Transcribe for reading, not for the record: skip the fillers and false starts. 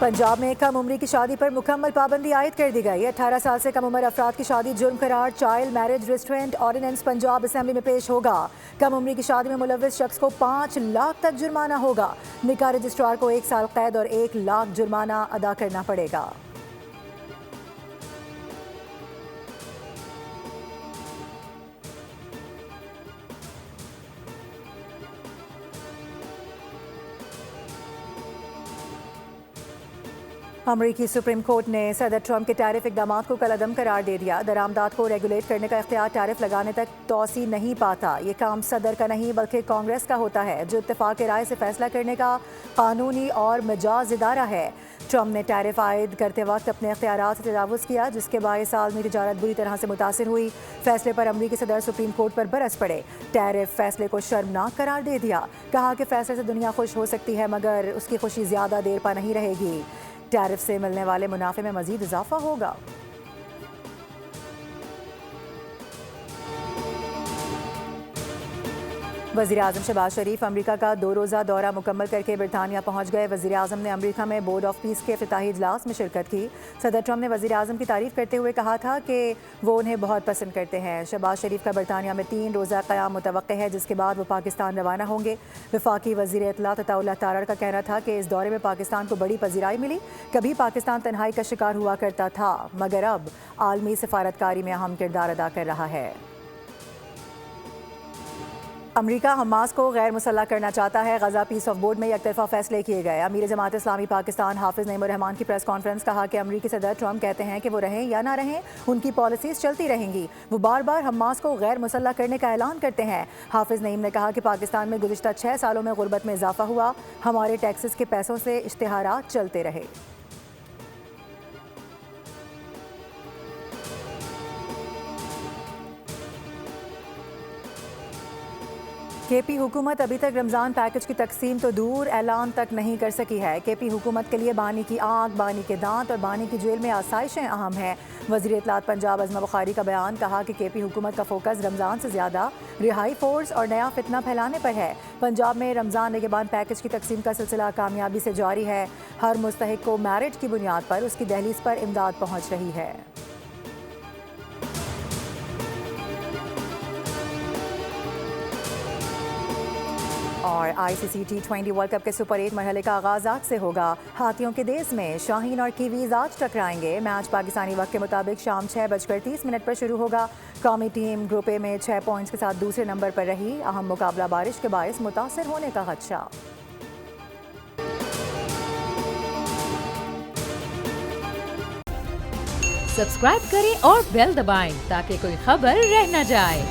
پنجاب میں کم عمری کی شادی پر مکمل پابندی عائد کر دی گئی۔ 18 سال سے کم عمر افراد کی شادی جرم قرار۔ Child marriage restraint ordinance Punjab assembly میں پیش ہوگا۔ کم عمری کی شادی میں ملوث شخص کو 5 لاکھ تک جرمانہ ہوگا۔ نکاح رجسٹرار کو 1 سال قید اور 1 لاکھ جرمانہ ادا کرنا پڑے گا۔ امریکی سپریم کورٹ نے صدر ٹرمپ کے ٹیرف اقدامات کو کالعدم قرار دے دیا۔ درآمدات کو ریگولیٹ کرنے کا اختیار ٹیرف لگانے تک توسیع نہیں پاتا۔ یہ کام صدر کا نہیں بلکہ کانگریس کا ہوتا ہے، جو اتفاق رائے سے فیصلہ کرنے کا قانونی اور مجاز ادارہ ہے۔ ٹرمپ نے ٹیرف عائد کرتے وقت اپنے اختیارات سے تجاوز کیا، جس کے باعث عالمی تجارت بری طرح سے متاثر ہوئی۔ فیصلے پر امریکی صدر سپریم کورٹ پر برس پڑے۔ ٹیرف فیصلے کو شرمناک قرار دے دیا۔ کہا کہ فیصلے سے دنیا خوش ہو سکتی ہے مگر اس کی خوشی زیادہ دیر پا نہیں رہے گی۔ ٹیرف سے ملنے والے منافع میں مزید اضافہ ہوگا۔ وزیراعظم شہباز شریف امریکہ کا 2 روزہ دورہ مکمل کر کے برطانیہ پہنچ گئے۔ وزیراعظم نے امریکہ میں بورڈ آف پیس کے افتتاحی اجلاس میں شرکت کی۔ صدر ٹرمپ نے وزیراعظم کی تعریف کرتے ہوئے کہا تھا کہ وہ انہیں بہت پسند کرتے ہیں۔ شہباز شریف کا برطانیہ میں 3 روزہ قیام متوقع ہے، جس کے بعد وہ پاکستان روانہ ہوں گے۔ وفاقی وزیر اطلاع عطاء اللہ تارڑ کا کہنا تھا کہ اس دورے میں پاکستان کو بڑی پذیرائی ملی۔ کبھی پاکستان تنہائی کا شکار ہوا کرتا تھا مگر اب عالمی سفارتکاری میں اہم کردار ادا کر رہا ہے۔ امریکہ حماس کو غیر مسلح کرنا چاہتا ہے۔ غزہ پیس آف بورڈ میں یک طرفہ فیصلے کیے گئے۔ امیر جماعت اسلامی پاکستان حافظ نعیم الرحمان کی پریس کانفرنس کہا کہ امریکی صدر ٹرمپ کہتے ہیں کہ وہ رہیں یا نہ رہیں، ان کی پالیسیز چلتی رہیں گی۔ وہ بار بار حماس کو غیر مسلح کرنے کا اعلان کرتے ہیں۔ حافظ نعیم نے کہا کہ پاکستان میں گزشتہ 6 سالوں میں غربت میں اضافہ ہوا، ہمارے ٹیکسز کے پیسوں سے اشتہارات چلتے رہے۔ کے پی حکومت ابھی تک رمضان پیکج کی تقسیم تو دور اعلان تک نہیں کر سکی ہے۔ کے پی حکومت کے لیے بانی کی آنکھ، بانی کے دانت اور بانی کی جیل میں آسائشیں اہم ہیں۔ وزیر اطلاعات پنجاب عظمہ بخاری کا بیان، کہا کہ کے پی حکومت کا فوکس رمضان سے زیادہ رہائی فورس اور نیا فتنہ پھیلانے پر ہے۔ پنجاب میں رمضان نگہبان پیکج کی تقسیم کا سلسلہ کامیابی سے جاری ہے۔ ہر مستحق کو میرٹ کی بنیاد پر اس کی دہلیز پر امداد پہنچ رہی ہے۔ اور ICC T20 ورلڈ کپ کے سپر 8 مرحلے کا آغاز آج سے ہوگا۔ ہاتھیوں کے دیس میں شاہین اور کیویز آج ٹکرائیں گے۔ میچ پاکستانی وقت کے مطابق شام 6:30 پر شروع ہوگا۔ قومی ٹیم گروپ اے میں 6 پوائنٹس کے ساتھ دوسرے نمبر پر رہی۔ اہم مقابلہ بارش کے باعث متاثر ہونے کا خدشہ۔ سبسکرائب کریں اور بیل دبائیں تاکہ کوئی خبر رہ نہ جائے۔